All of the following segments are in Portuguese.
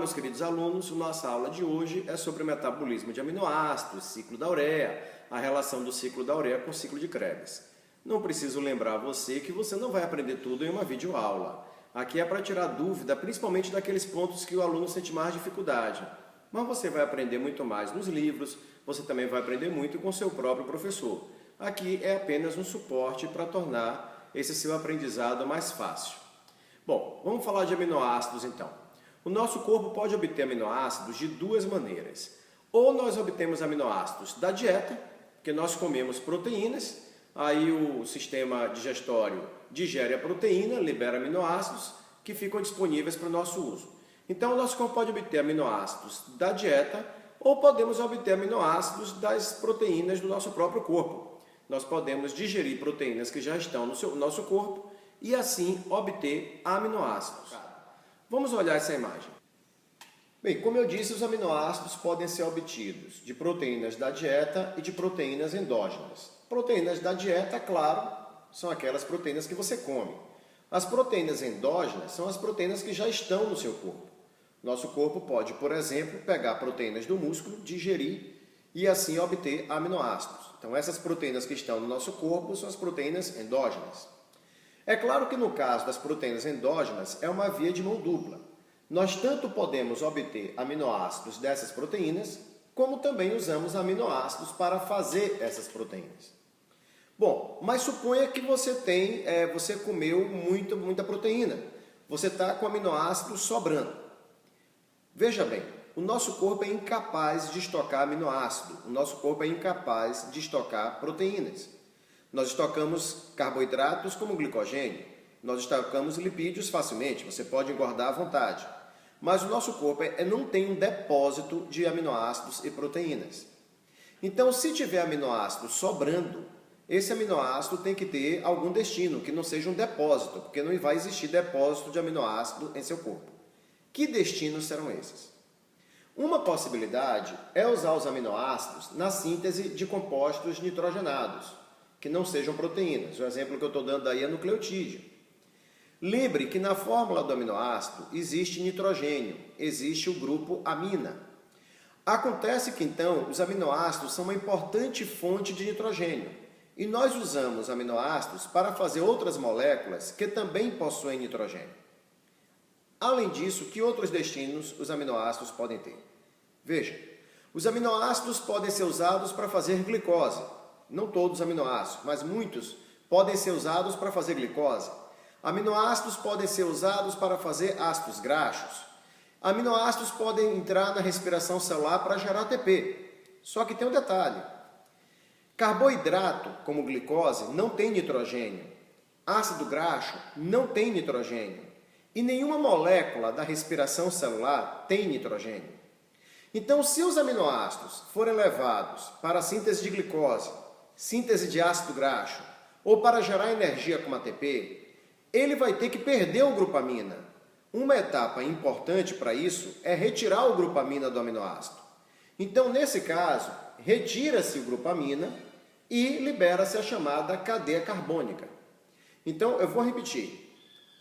meus queridos alunos, nossa aula de hoje é sobre o metabolismo de aminoácidos, ciclo da ureia, a relação do ciclo da ureia com o ciclo de Krebs. Não preciso lembrar você que você não vai aprender tudo em uma videoaula. Aqui é para tirar dúvida, principalmente daqueles pontos que o aluno sente mais dificuldade. Mas você vai aprender muito mais nos livros, você também vai aprender muito com seu próprio professor. Aqui é apenas um suporte para tornar esse seu aprendizado mais fácil. Bom, vamos falar de aminoácidos então. O nosso corpo pode obter aminoácidos de duas maneiras. Ou nós obtemos aminoácidos da dieta, que nós comemos proteínas, aí o sistema digestório digere a proteína, libera aminoácidos que ficam disponíveis para o nosso uso. Então o nosso corpo pode obter aminoácidos da dieta ou podemos obter aminoácidos das proteínas do nosso próprio corpo. Nós podemos digerir proteínas que já estão no nosso corpo e assim obter aminoácidos. Vamos olhar essa imagem. Bem, como eu disse, os aminoácidos podem ser obtidos de proteínas da dieta e de proteínas endógenas. Proteínas da dieta, claro, são aquelas proteínas que você come. As proteínas endógenas são as proteínas que já estão no seu corpo. Nosso corpo pode, por exemplo, pegar proteínas do músculo, digerir e assim obter aminoácidos. Então, essas proteínas que estão no nosso corpo são as proteínas endógenas. É claro que no caso das proteínas endógenas é uma via de mão dupla. Nós tanto podemos obter aminoácidos dessas proteínas, como também usamos aminoácidos para fazer essas proteínas. Bom, mas suponha que você comeu muita proteína. Você está com aminoácidos sobrando. Veja bem, o nosso corpo é incapaz de estocar aminoácido. O nosso corpo é incapaz de estocar proteínas. Nós estocamos carboidratos como glicogênio. Nós estocamos lipídios facilmente. Você pode engordar à vontade. Mas o nosso corpo não tem um depósito de aminoácidos e proteínas. Então, se tiver aminoácido sobrando, esse aminoácido tem que ter algum destino, que não seja um depósito, porque não vai existir depósito de aminoácido em seu corpo. Que destinos serão esses? Uma possibilidade é usar os aminoácidos na síntese de compostos nitrogenados, que não sejam proteínas. O exemplo que eu estou dando aí é nucleotídeo. Lembre que na fórmula do aminoácido existe nitrogênio, existe o grupo amina. Acontece que então os aminoácidos são uma importante fonte de nitrogênio e nós usamos aminoácidos para fazer outras moléculas que também possuem nitrogênio. Além disso, que outros destinos os aminoácidos podem ter? Veja, os aminoácidos podem ser usados para fazer glicose. Não todos os aminoácidos, mas muitos podem ser usados para fazer glicose. Aminoácidos podem ser usados para fazer ácidos graxos. Aminoácidos podem entrar na respiração celular para gerar ATP. Só que tem um detalhe. Carboidrato, como glicose, não tem nitrogênio. Ácido graxo não tem nitrogênio. E nenhuma molécula da respiração celular tem nitrogênio. Então, se os aminoácidos forem levados para a síntese de glicose, síntese de ácido graxo, ou para gerar energia como ATP, ele vai ter que perder o grupo amina. Uma etapa importante para isso é retirar o grupo amina do aminoácido. Então, nesse caso, retira-se o grupo amina e libera-se a chamada cadeia carbônica. Então, eu vou repetir.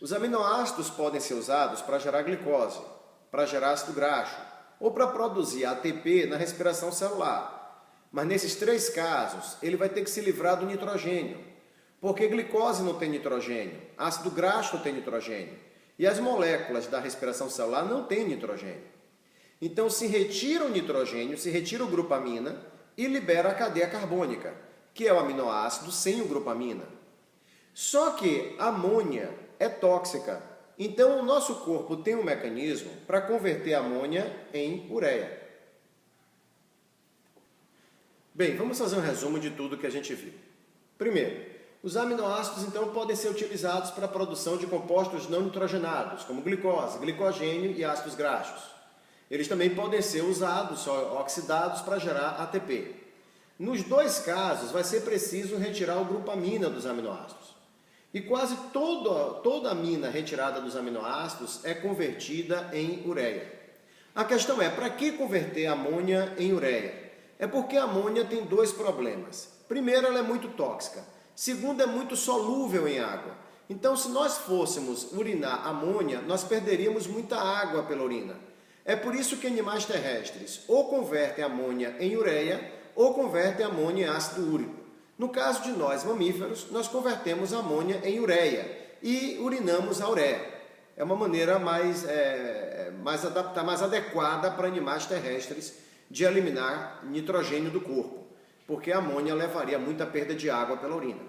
Os aminoácidos podem ser usados para gerar glicose, para gerar ácido graxo, ou para produzir ATP na respiração celular. Mas nesses três casos, ele vai ter que se livrar do nitrogênio, porque glicose não tem nitrogênio, ácido graxo não tem nitrogênio, e as moléculas da respiração celular não têm nitrogênio. Então se retira o nitrogênio, se retira o grupo amina e libera a cadeia carbônica, que é o aminoácido sem o grupo amina. Só que a amônia é tóxica, então o nosso corpo tem um mecanismo para converter a amônia em ureia. Bem, vamos fazer um resumo de tudo que a gente viu. Primeiro, os aminoácidos então podem ser utilizados para a produção de compostos não nitrogenados, como glicose, glicogênio e ácidos graxos. Eles também podem ser usados, oxidados, para gerar ATP. Nos dois casos, vai ser preciso retirar o grupo amina dos aminoácidos. E quase toda a amina retirada dos aminoácidos é convertida em ureia. A questão é, para que converter a amônia em ureia? É porque a amônia tem dois problemas. Primeiro, ela é muito tóxica. Segundo, é muito solúvel em água. Então, se nós fôssemos urinar amônia, nós perderíamos muita água pela urina. É por isso que animais terrestres ou convertem amônia em ureia ou convertem amônia em ácido úrico. No caso de nós, mamíferos, nós convertemos amônia em ureia e urinamos a ureia. É uma maneira mais adequada para animais terrestres de eliminar nitrogênio do corpo, porque a amônia levaria muita perda de água pela urina.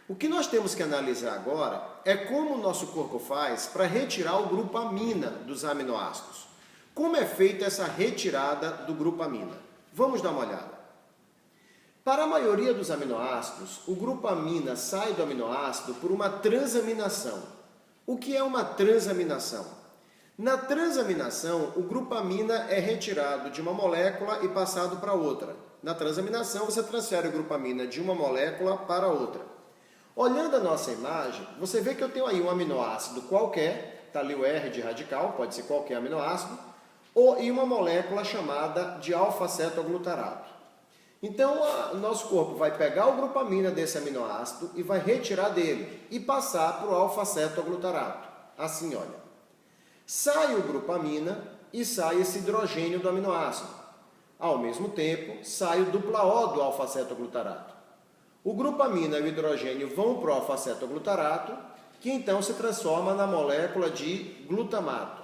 O que nós temos que analisar agora é como o nosso corpo faz para retirar o grupo amina dos aminoácidos. Como é feita essa retirada do grupo amina? Vamos dar uma olhada. Para a maioria dos aminoácidos, o grupo amina sai do aminoácido por uma transaminação. O que é uma transaminação? Na transaminação, o grupo amina é retirado de uma molécula e passado para outra. Na transaminação, você transfere o grupo amina de uma molécula para outra. Olhando a nossa imagem, você vê que eu tenho aí um aminoácido qualquer, está ali o R de radical, pode ser qualquer aminoácido, e uma molécula chamada de alfa-cetoglutarato. Então, o nosso corpo vai pegar o grupo amina desse aminoácido e vai retirar dele e passar para o alfa-cetoglutarato. Assim, olha. Sai o grupo amina e sai esse hidrogênio do aminoácido. Ao mesmo tempo, sai o dupla O do alfa-cetoglutarato. O grupo amina e o hidrogênio vão para o alfa-cetoglutarato, que então se transforma na molécula de glutamato.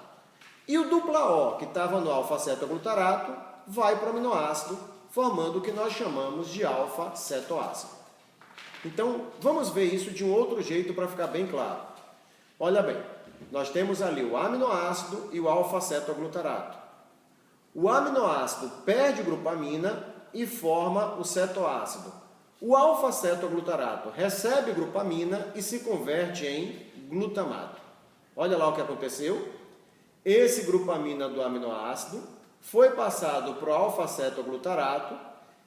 E o dupla O, que estava no alfa-cetoglutarato, vai para o aminoácido, formando o que nós chamamos de alfa-cetoácido. Então, vamos ver isso de um outro jeito para ficar bem claro. Olha bem, nós temos ali o aminoácido e o alfa-cetoglutarato. O aminoácido perde o grupo amina e forma o cetoácido. O alfa-cetoglutarato recebe o grupo amina e se converte em glutamato. Olha lá o que aconteceu. Esse grupo amina do aminoácido foi passado para o alfa-cetoglutarato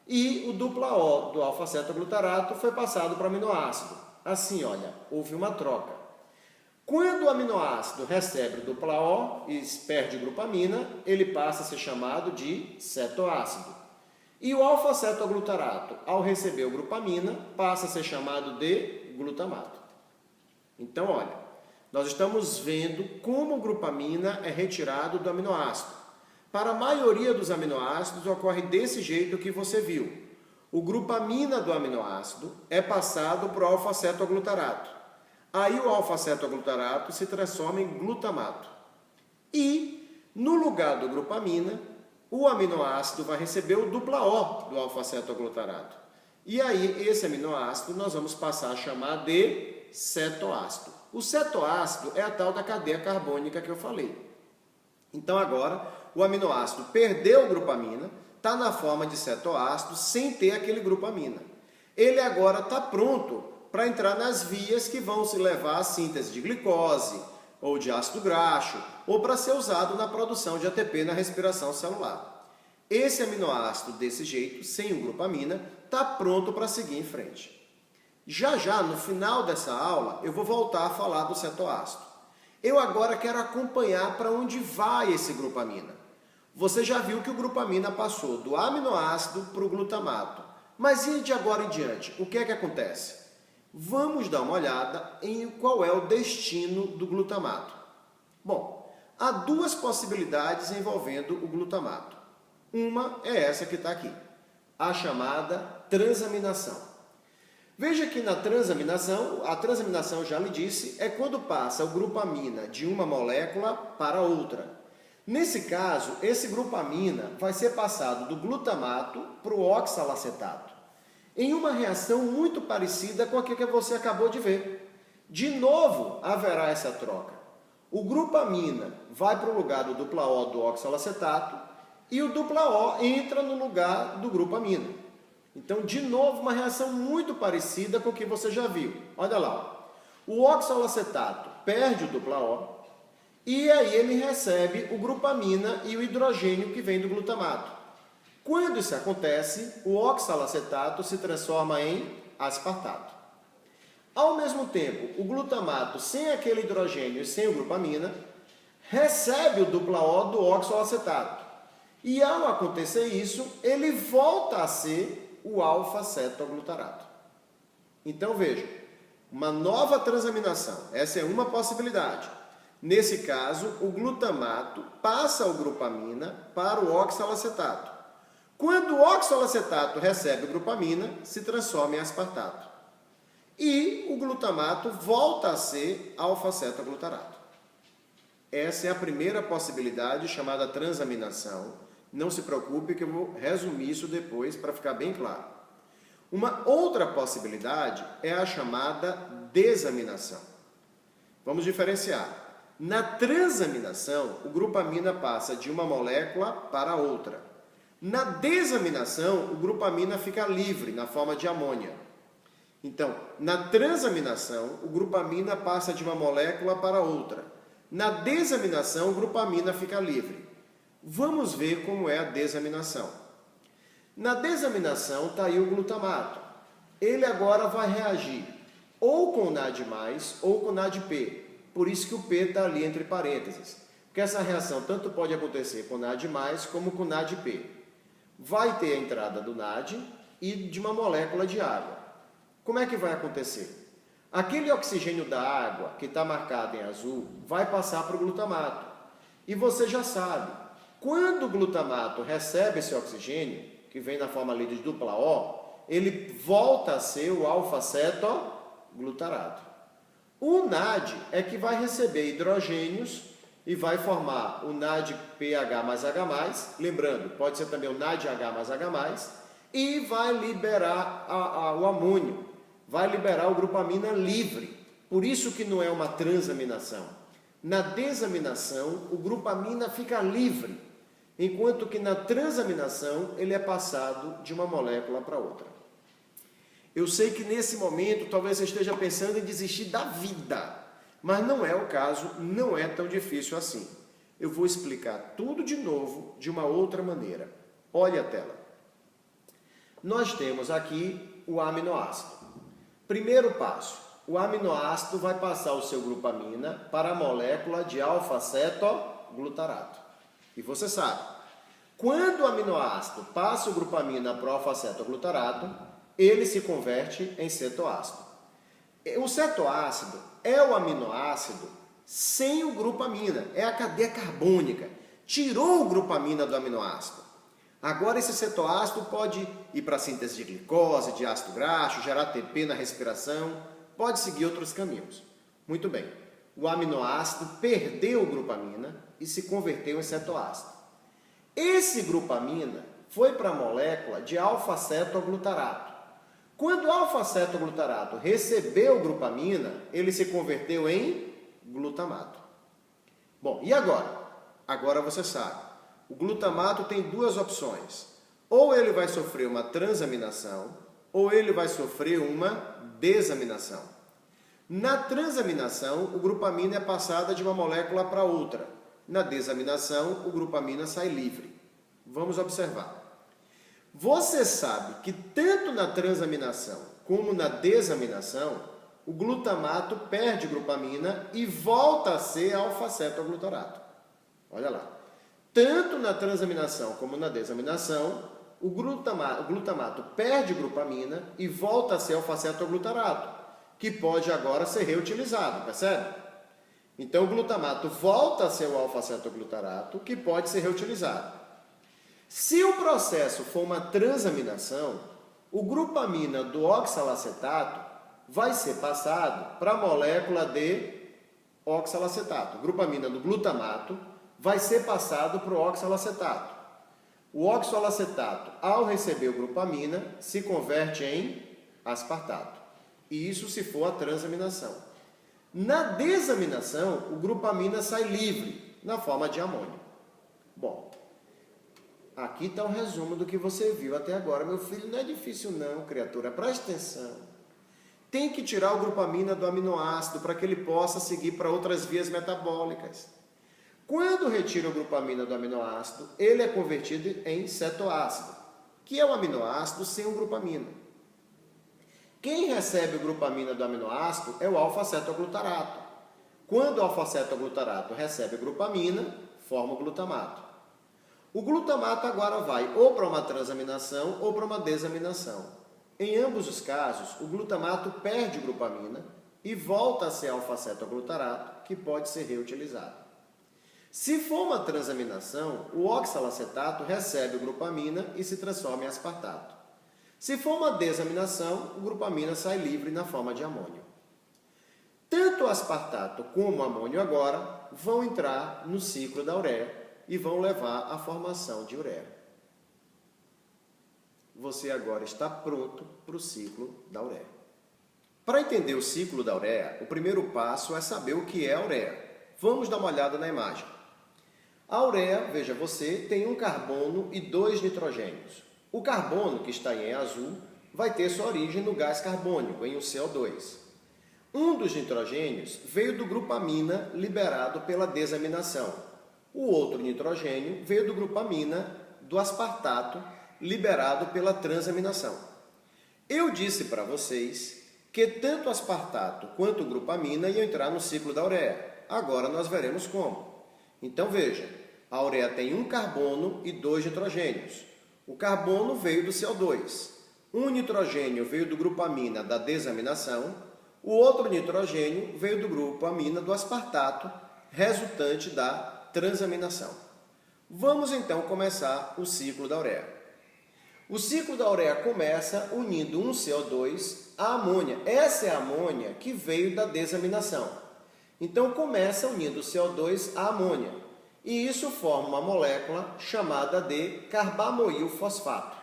e o dupla O do alfa-cetoglutarato foi passado para o aminoácido. Assim, olha, houve uma troca. Quando o aminoácido recebe o dupla O e perde o grupo amina, ele passa a ser chamado de cetoácido. E o alfa-cetoglutarato, ao receber o grupo amina, passa a ser chamado de glutamato. Então, olha, nós estamos vendo como o grupo amina é retirado do aminoácido. Para a maioria dos aminoácidos ocorre desse jeito que você viu. O grupo amina do aminoácido é passado para o alfa-cetoglutarato. Aí o alfa-cetoglutarato se transforma em glutamato. E, no lugar do grupo amina, o aminoácido vai receber o dupla O do alfa-cetoglutarato. E aí, esse aminoácido nós vamos passar a chamar de cetoácido. O cetoácido é a tal da cadeia carbônica que eu falei. Então, agora, o aminoácido perdeu o grupo amina, está na forma de cetoácido, sem ter aquele grupo amina. Ele agora está pronto para entrar nas vias que vão se levar à síntese de glicose, ou de ácido graxo, ou para ser usado na produção de ATP na respiração celular. Esse aminoácido, desse jeito, sem o grupo amina, está pronto para seguir em frente. Já, no final dessa aula, eu vou voltar a falar do cetoácido. Eu agora quero acompanhar para onde vai esse grupo amina. Você já viu que o grupo amina passou do aminoácido para o glutamato. Mas e de agora em diante? O que é que acontece? Vamos dar uma olhada em qual é o destino do glutamato. Bom, há duas possibilidades envolvendo o glutamato. Uma é essa que está aqui, a chamada transaminação. Veja que na transaminação, a transaminação, já lhe disse, é quando passa o grupo amina de uma molécula para outra. Nesse caso, esse grupo amina vai ser passado do glutamato para o oxalacetato, em uma reação muito parecida com a que você acabou de ver. De novo, haverá essa troca. O grupo amina vai para o lugar do dupla O do oxalacetato e o dupla O entra no lugar do grupo amina. Então, de novo, uma reação muito parecida com o que você já viu. Olha lá, o oxalacetato perde o dupla O e aí ele recebe o grupo amina e o hidrogênio que vem do glutamato. Quando isso acontece, o oxalacetato se transforma em aspartato. Ao mesmo tempo, o glutamato, sem aquele hidrogênio e sem o grupo amina, recebe o dupla O do oxalacetato. E ao acontecer isso, ele volta a ser o alfa-cetoglutarato. Então veja, uma nova transaminação, essa é uma possibilidade. Nesse caso, o glutamato passa o grupamina para o oxalacetato. Quando o oxalacetato recebe o grupamina, se transforma em aspartato. E o glutamato volta a ser alfa-cetoglutarato. Essa é a primeira possibilidade, chamada transaminação. Não se preocupe que eu vou resumir isso depois para ficar bem claro. Uma outra possibilidade é a chamada desaminação. Vamos diferenciar. Na transaminação, o grupamina passa de uma molécula para outra. Na desaminação, o grupamina fica livre na forma de amônia. Então, na transaminação, o grupamina passa de uma molécula para outra. Na desaminação, o grupamina fica livre. Vamos ver como é a desaminação. Na desaminação está aí o glutamato. Ele agora vai reagir ou com NAD+, ou com NADP. Por isso que o P está ali entre parênteses. Porque essa reação tanto pode acontecer com NAD+, como com NADP. Vai ter a entrada do NAD e de uma molécula de água. Como é que vai acontecer? Aquele oxigênio da água, que está marcado em azul, vai passar para o glutamato. E você já sabe, quando o glutamato recebe esse oxigênio, que vem na forma ali de dupla O, ele volta a ser o alfa-cetoglutarato. O NAD é que vai receber hidrogênios e vai formar o NADPH mais H+, lembrando, pode ser também o NADH mais H+, e vai liberar o amônio, vai liberar o grupamina livre. Por isso que não é uma transaminação. Na desaminação, o grupamina fica livre, enquanto que na transaminação ele é passado de uma molécula para outra. Eu sei que nesse momento talvez você esteja pensando em desistir da vida, mas não é o caso, não é tão difícil assim. Eu vou explicar tudo de novo de uma outra maneira. Olhe a tela. Nós temos aqui o aminoácido. Primeiro passo, o aminoácido vai passar o seu grupamina para a molécula de alfa-cetoglutarato. E você sabe, quando o aminoácido passa o grupamina para o alfa-cetoglutarato, ele se converte em cetoácido. O cetoácido é o aminoácido sem o grupamina, é a cadeia carbônica. Tirou o grupamina do aminoácido. Agora esse cetoácido pode ir para a síntese de glicose, de ácido graxo, gerar ATP na respiração, pode seguir outros caminhos. Muito bem, o aminoácido perdeu o grupamina e se converteu em cetoácido. Esse grupamina foi para a molécula de alfa-cetoglutarato. Quando o alfa-cetoglutarato recebeu o grupamina, ele se converteu em glutamato. Bom, e agora? Agora você sabe. O glutamato tem duas opções. Ou ele vai sofrer uma transaminação, ou ele vai sofrer uma desaminação. Na transaminação, o grupamina é passada de uma molécula para outra. Na desaminação, o grupamina sai livre. Vamos observar. Você sabe que tanto na transaminação como na desaminação, o glutamato perde grupamina e volta a ser alfa-cetoglutarato. Olha lá. Tanto na transaminação como na desaminação, o glutamato perde grupamina e volta a ser alfa-cetoglutarato, que pode agora ser reutilizado, percebe? Então o glutamato volta a ser o alfa-cetoglutarato, que pode ser reutilizado. Se o processo for uma transaminação, o grupamina do oxalacetato vai ser passado para a molécula de oxalacetato. O grupamina do glutamato vai ser passado para o oxalacetato. O oxalacetato, ao receber o grupamina, se converte em aspartato. E isso se for a transaminação. Na desaminação, o grupamina sai livre, na forma de amônio. Bom, aqui está o resumo do que você viu até agora. Meu filho, não é difícil não, criatura. Preste atenção. Tem que tirar o grupamina do aminoácido para que ele possa seguir para outras vias metabólicas. Quando retira o grupamina do aminoácido, ele é convertido em cetoácido, que é o aminoácido sem o grupamina. Quem recebe o grupamina do aminoácido é o alfa-cetoglutarato. Quando o alfa-cetoglutarato recebe a grupamina, forma o glutamato. O glutamato agora vai ou para uma transaminação ou para uma desaminação. Em ambos os casos, o glutamato perde grupamina e volta a ser alfa-cetoglutarato, que pode ser reutilizado. Se for uma transaminação, o oxalacetato recebe o grupamina e se transforma em aspartato. Se for uma desaminação, o grupamina sai livre na forma de amônio. Tanto o aspartato como o amônio agora vão entrar no ciclo da ureia e vão levar à formação de ureia. Você agora está pronto para o ciclo da ureia. Para entender o ciclo da ureia, o primeiro passo é saber o que é a ureia. Vamos dar uma olhada na imagem. A ureia, veja você, tem um carbono e 2 nitrogênios. O carbono, que está em azul, vai ter sua origem no gás carbônico, em um CO2. Um dos nitrogênios veio do grupamina liberado pela desaminação. O outro nitrogênio veio do grupamina do aspartato liberado pela transaminação. Eu disse para vocês que tanto o aspartato quanto o grupamina iam entrar no ciclo da ureia. Agora nós veremos como. Então veja, a ureia tem um carbono e 2 nitrogênios. O carbono veio do CO2. Um nitrogênio veio do grupamina da desaminação. O outro nitrogênio veio do grupamina do aspartato, resultante da transaminação. Vamos então começar o ciclo da ureia. O ciclo da ureia começa unindo um CO2 à amônia. Essa é a amônia que veio da desaminação. Então começa unindo o CO2 à amônia. E isso forma uma molécula chamada de carbamoil fosfato.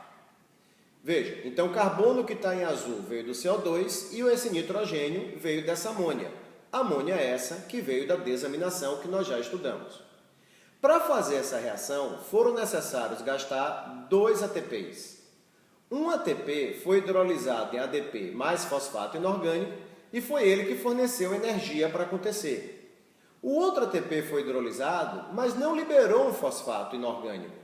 Veja, então o carbono que está em azul veio do CO2 e esse nitrogênio veio dessa amônia. Amônia é essa que veio da desaminação que nós já estudamos. Para fazer essa reação, foram necessários gastar 2 ATPs. Um ATP foi hidrolisado em ADP mais fosfato inorgânico e foi ele que forneceu energia para acontecer. O outro ATP foi hidrolisado, mas não liberou um fosfato inorgânico.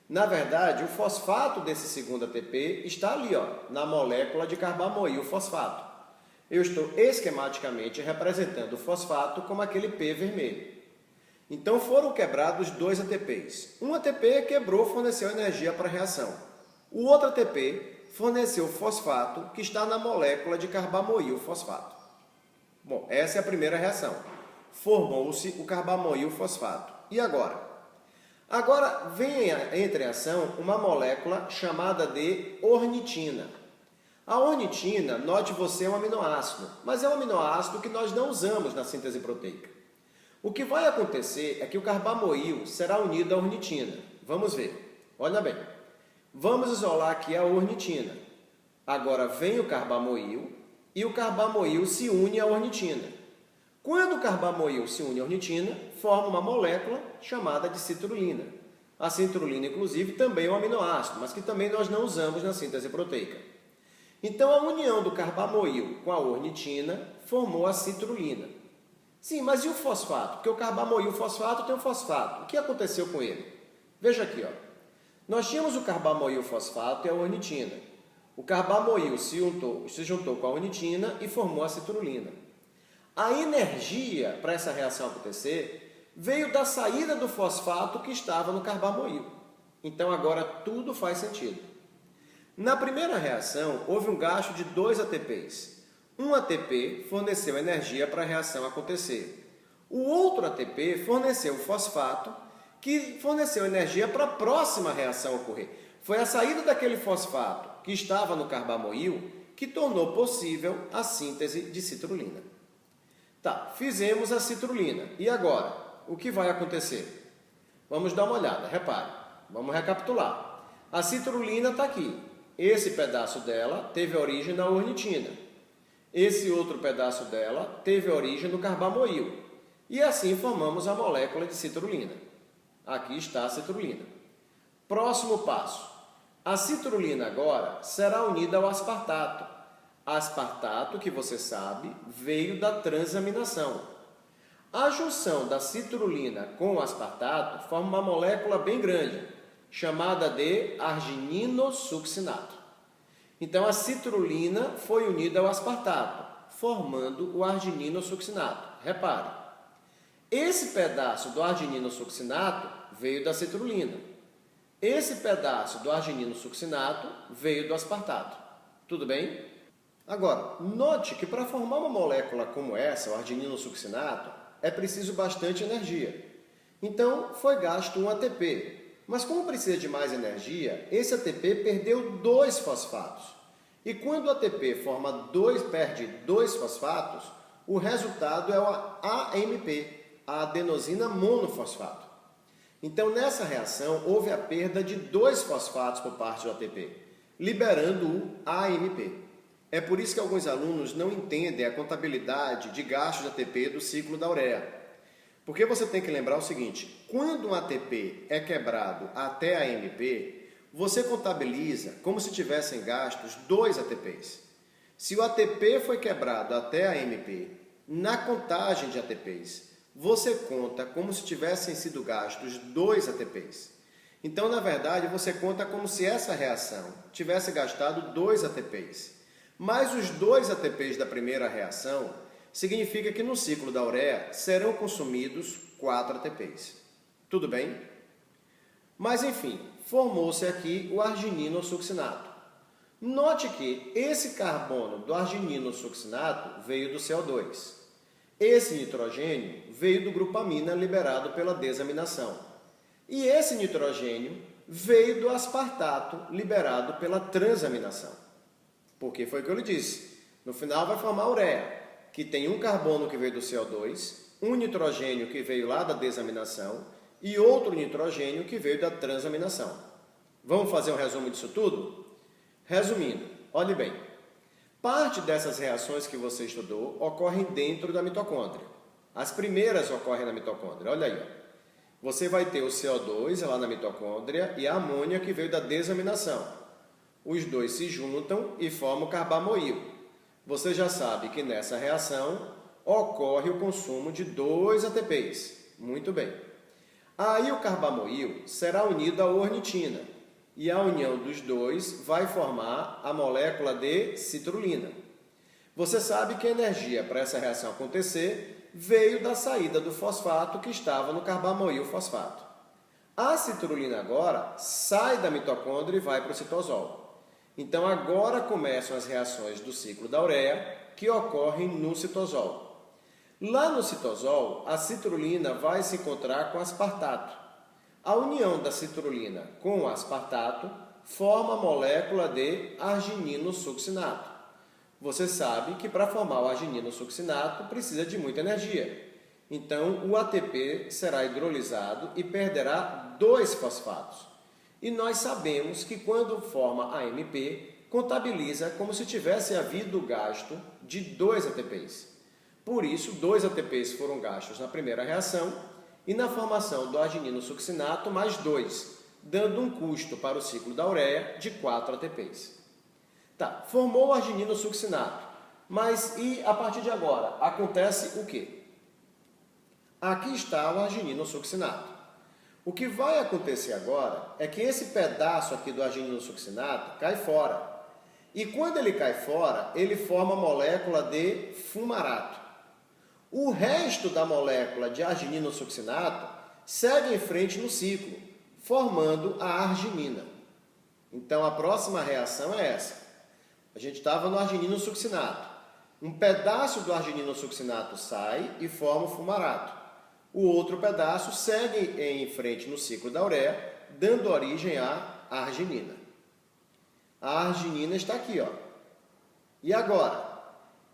Na verdade, o fosfato desse segundo ATP está ali, na molécula de carbamoil fosfato. Eu estou esquematicamente representando o fosfato como aquele P vermelho. Então foram quebrados 2 ATPs. Um ATP quebrou, forneceu energia para a reação. O outro ATP forneceu fosfato que está na molécula de carbamoil fosfato. Bom, essa é a primeira reação. Formou-se o carbamoil fosfato. E agora? Agora vem entre em ação uma molécula chamada de ornitina. A ornitina, note você, é um aminoácido, mas é um aminoácido que nós não usamos na síntese proteica. O que vai acontecer é que o carbamoil será unido à ornitina. Vamos ver. Olha bem. Vamos isolar aqui a ornitina. Agora vem o carbamoil e o carbamoil se une à ornitina. Quando o carbamoil se une à ornitina, forma uma molécula chamada de citrulina. A citrulina, inclusive, também é um aminoácido, mas que também nós não usamos na síntese proteica. Então, a união do carbamoil com a ornitina formou a citrulina. Sim, mas e o fosfato? Porque o carbamoil fosfato tem um fosfato. O que aconteceu com ele? Veja aqui, Nós tínhamos o carbamoil fosfato e a ornitina. O carbamoil se juntou com a ornitina e formou a citrulina. A energia para essa reação acontecer veio da saída do fosfato que estava no carbamoil. Então agora tudo faz sentido. Na primeira reação, houve um gasto de 2 ATPs. Um ATP forneceu energia para a reação acontecer. O outro ATP forneceu o fosfato, que forneceu energia para a próxima reação ocorrer. Foi a saída daquele fosfato que estava no carbamoil que tornou possível a síntese de citrulina. Tá, fizemos a citrulina. E agora? O que vai acontecer? Vamos dar uma olhada, repare. Vamos recapitular. A citrulina está aqui. Esse pedaço dela teve origem na ornitina. Esse outro pedaço dela teve origem no carbamoil. E assim formamos a molécula de citrulina. Aqui está a citrulina. Próximo passo. A citrulina agora será unida ao aspartato. Aspartato, que você sabe, veio da transaminação. A junção da citrulina com o aspartato forma uma molécula bem grande, chamada de argininosuccinato. Então, a citrulina foi unida ao aspartato, formando o argininosuccinato. Repare, esse pedaço do argininosuccinato veio da citrulina. Esse pedaço do argininosuccinato veio do aspartato. Tudo bem? Agora, note que para formar uma molécula como essa, o arginino-succinato, é preciso bastante energia. Então, foi gasto um ATP. Mas como precisa de mais energia, esse ATP perdeu 2 fosfatos. E quando o ATP perde 2 fosfatos, o resultado é o AMP, a adenosina monofosfato. Então, nessa reação, houve a perda de 2 fosfatos por parte do ATP, liberando o AMP. É por isso que alguns alunos não entendem a contabilidade de gasto de ATP do ciclo da ureia. Porque você tem que lembrar o seguinte, quando um ATP é quebrado até AMP, você contabiliza como se tivessem gastos 2 ATPs. Se o ATP foi quebrado até AMP, na contagem de ATPs, você conta como se tivessem sido gastos 2 ATPs. Então, na verdade, você conta como se essa reação tivesse gastado 2 ATPs. Mas os 2 ATPs da primeira reação significa que no ciclo da ureia serão consumidos 4 ATPs. Tudo bem? Mas, enfim, formou-se aqui o arginino-succinato. Note que esse carbono do arginino-succinato veio do CO2. Esse nitrogênio veio do grupamina liberado pela desaminação. E esse nitrogênio veio do aspartato liberado pela transaminação. Porque foi o que eu lhe disse. No final vai formar a ureia, que tem um carbono que veio do CO2, um nitrogênio que veio lá da desaminação e outro nitrogênio que veio da transaminação. Vamos fazer um resumo disso tudo? Resumindo, olhe bem. Parte dessas reações que você estudou ocorrem dentro da mitocôndria. As primeiras ocorrem na mitocôndria. Olha aí. Você vai ter o CO2 lá na mitocôndria e a amônia que veio da desaminação. Os dois se juntam e formam o carbamoil. Você já sabe que nessa reação ocorre o consumo de 2 ATPs. Muito bem. Aí o carbamoil será unido à ornitina. E a união dos dois vai formar a molécula de citrulina. Você sabe que a energia para essa reação acontecer veio da saída do fosfato que estava no carbamoil fosfato. A citrulina agora sai da mitocôndria e vai para o citosol. Então agora começam as reações do ciclo da ureia que ocorrem no citosol. Lá no citosol, a citrulina vai se encontrar com aspartato. A união da citrulina com o aspartato forma a molécula de arginino-succinato. Você sabe que para formar o arginino-succinato precisa de muita energia. Então, o ATP será hidrolisado e perderá 2 fosfatos. E nós sabemos que quando forma AMP, contabiliza como se tivesse havido gasto de 2 ATPs. Por isso, 2 ATPs foram gastos na primeira reação e na formação do arginino-succinato mais 2, dando um custo para o ciclo da ureia de 4 ATPs. Tá, formou o arginino-succinato, mas e a partir de agora acontece o quê? Aqui está o arginino-succinato. O que vai acontecer agora é que esse pedaço aqui do arginino-succinato cai fora. E quando ele cai fora, ele forma a molécula de fumarato. O resto da molécula de arginino-succinato segue em frente no ciclo, formando a arginina. Então, a próxima reação é essa. A gente estava no arginino-succinato. Um pedaço do arginino-succinato sai e forma o fumarato. O outro pedaço segue em frente no ciclo da ureia, dando origem à arginina. A arginina está aqui, ó. E agora?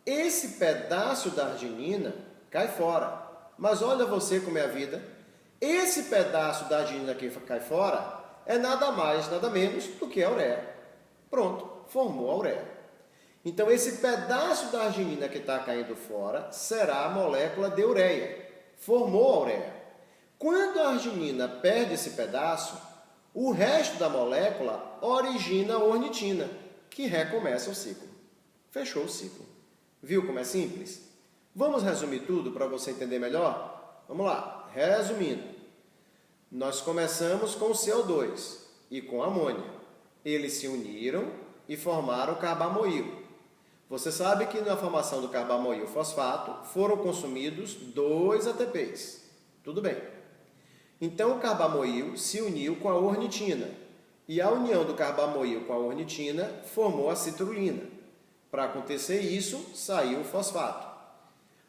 Esse pedaço da arginina cai fora. Mas olha você como é a vida. Esse pedaço da arginina que cai fora é nada mais, nada menos do que a ureia. Pronto, formou a ureia. Então, esse pedaço da arginina que está caindo fora será a molécula de ureia. Formou a ureia. Quando a arginina perde esse pedaço, o resto da molécula origina a ornitina, que recomeça o ciclo. Fechou o ciclo. Viu como é simples? Vamos resumir tudo para você entender melhor? Vamos lá. Resumindo, nós começamos com o CO2 e com a amônia. Eles se uniram e formaram o carbamoil. Você sabe que na formação do carbamoil fosfato foram consumidos 2 ATPs. Tudo bem. Então o carbamoil se uniu com a ornitina. E a união do carbamoil com a ornitina formou a citrulina. Para acontecer isso, saiu o fosfato.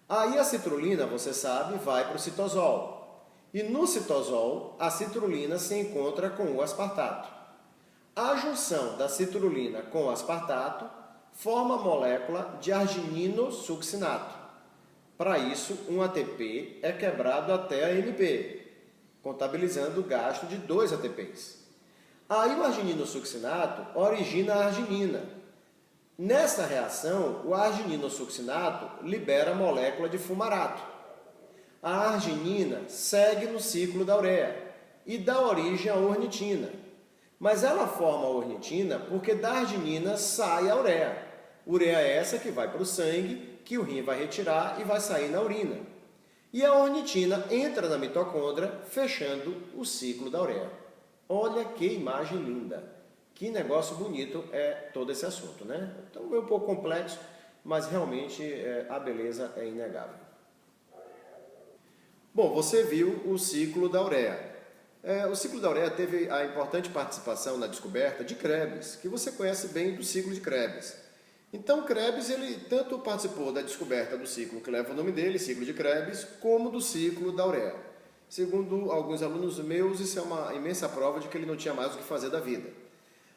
Aí a citrulina, você sabe, vai para o citosol. E no citosol, a citrulina se encontra com o aspartato. A junção da citrulina com o aspartato forma a molécula de argininosuccinato. Para isso, um ATP é quebrado até a AMP, contabilizando o gasto de 2 ATPs. Aí o argininosuccinato origina a arginina. Nessa reação, o argininosuccinato libera a molécula de fumarato. A arginina segue no ciclo da ureia e dá origem à ornitina. Mas ela forma a ornitina porque da arginina sai a ureia. Ureia é essa que vai para o sangue, que o rim vai retirar e vai sair na urina. E a ornitina entra na mitocôndria, fechando o ciclo da ureia. Olha que imagem linda! Que negócio bonito é todo esse assunto, né? Então é um pouco complexo, mas realmente a beleza é inegável. Bom, você viu o ciclo da ureia. O ciclo da ureia teve a importante participação na descoberta de Krebs, que você conhece bem do ciclo de Krebs. Então, Krebs, ele tanto participou da descoberta do ciclo que leva o nome dele, ciclo de Krebs, como do ciclo da ureia. Segundo alguns alunos meus, isso é uma imensa prova de que ele não tinha mais o que fazer da vida.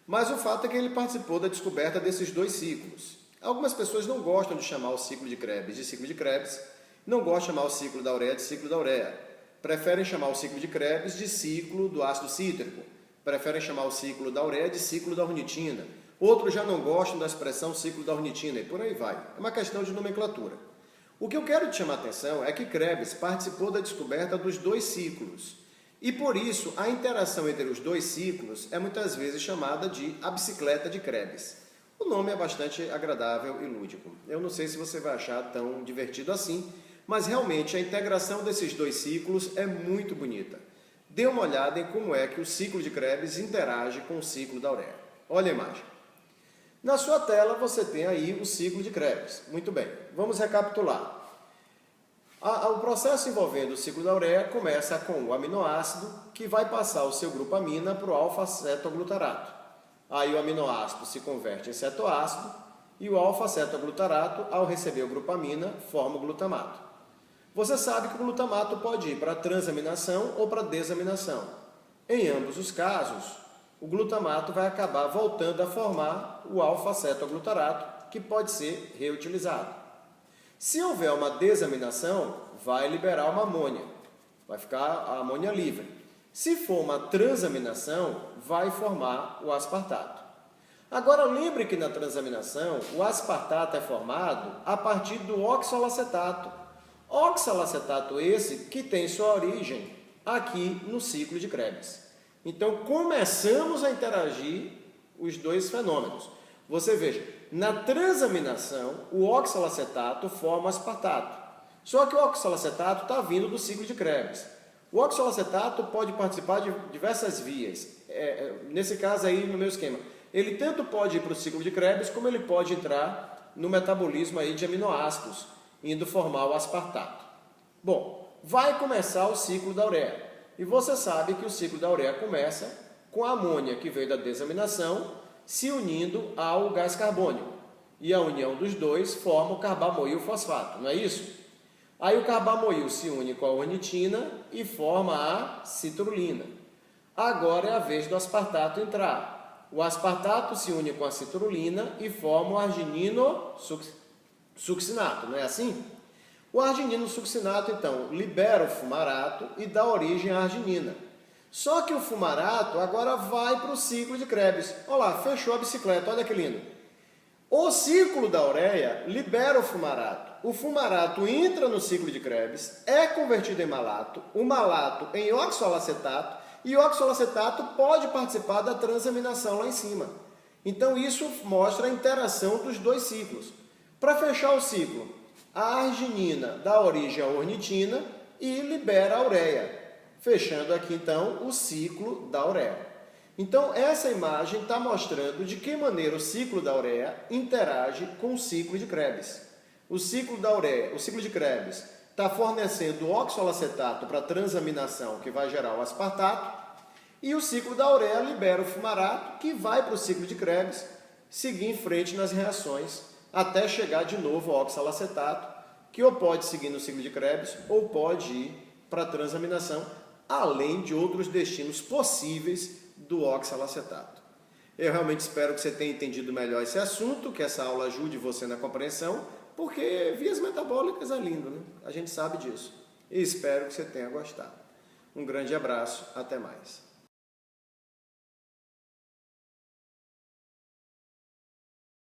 Mas o fato é que ele participou da descoberta desses 2 ciclos. Algumas pessoas não gostam de chamar o ciclo de Krebs de ciclo de Krebs, não gostam de chamar o ciclo da ureia de ciclo da ureia. Preferem chamar o ciclo de Krebs de ciclo do ácido cítrico. Preferem chamar o ciclo da ureia de ciclo da ornitina. Outros já não gostam da expressão ciclo da ornitina e por aí vai. É uma questão de nomenclatura. O que eu quero te chamar a atenção é que Krebs participou da descoberta dos 2 ciclos. E por isso, a interação entre os 2 ciclos é muitas vezes chamada de a bicicleta de Krebs. O nome é bastante agradável e lúdico. Eu não sei se você vai achar tão divertido assim, mas realmente a integração desses 2 ciclos é muito bonita. Dê uma olhada em como é que o ciclo de Krebs interage com o ciclo da ureia. Olha a imagem. Na sua tela você tem aí o ciclo de Krebs. Muito bem, vamos recapitular. O processo envolvendo o ciclo da ureia começa com o aminoácido que vai passar o seu grupo amina para o alfa-cetoglutarato. Aí o aminoácido se converte em cetoácido e o alfa-cetoglutarato, ao receber o grupo amina, forma o glutamato. Você sabe que o glutamato pode ir para a transaminação ou para a desaminação. Em ambos os casos, o glutamato vai acabar voltando a formar o alfa-cetoglutarato, que pode ser reutilizado. Se houver uma desaminação, vai liberar uma amônia, vai ficar a amônia livre. Se for uma transaminação, vai formar o aspartato. Agora lembre que na transaminação, o aspartato é formado a partir do oxalacetato. Oxalacetato esse que tem sua origem aqui no ciclo de Krebs. Então, começamos a interagir os 2 fenômenos. Você veja, na transaminação, o oxalacetato forma o aspartato. Só que o oxalacetato está vindo do ciclo de Krebs. O oxalacetato pode participar de diversas vias. Nesse caso aí, no meu esquema, ele tanto pode ir para o ciclo de Krebs, como ele pode entrar no metabolismo aí de aminoácidos, indo formar o aspartato. Bom, vai começar o ciclo da ureia. E você sabe que o ciclo da ureia começa com a amônia que veio da desaminação se unindo ao gás carbônico. E a união dos 2 forma o carbamoil fosfato, não é isso? Aí o carbamoil se une com a ornitina e forma a citrulina. Agora é a vez do aspartato entrar. O aspartato se une com a citrulina e forma o argininosuccinato, não é assim? O argininosuccinato, então, libera o fumarato e dá origem à arginina. Só que o fumarato agora vai para o ciclo de Krebs. Olha lá, fechou a bicicleta, olha que lindo. O ciclo da ureia libera o fumarato. O fumarato entra no ciclo de Krebs, é convertido em malato, o malato em oxalacetato, e o oxalacetato pode participar da transaminação lá em cima. Então isso mostra a interação dos 2 ciclos. Para fechar o ciclo, a arginina dá origem à ornitina e libera a ureia. Fechando aqui, então, o ciclo da ureia. Então, essa imagem está mostrando de que maneira o ciclo da ureia interage com o ciclo de Krebs. O ciclo da ureia, o ciclo de Krebs, está fornecendo oxalacetato para a transaminação, que vai gerar o aspartato, e o ciclo da ureia libera o fumarato, que vai para o ciclo de Krebs, seguir em frente nas reações até chegar de novo ao oxalacetato, que ou pode seguir no ciclo de Krebs ou pode ir para a transaminação, além de outros destinos possíveis do oxalacetato. Eu realmente espero que você tenha entendido melhor esse assunto, que essa aula ajude você na compreensão, porque vias metabólicas é lindo, né? A gente sabe disso. E espero que você tenha gostado. Um grande abraço, até mais.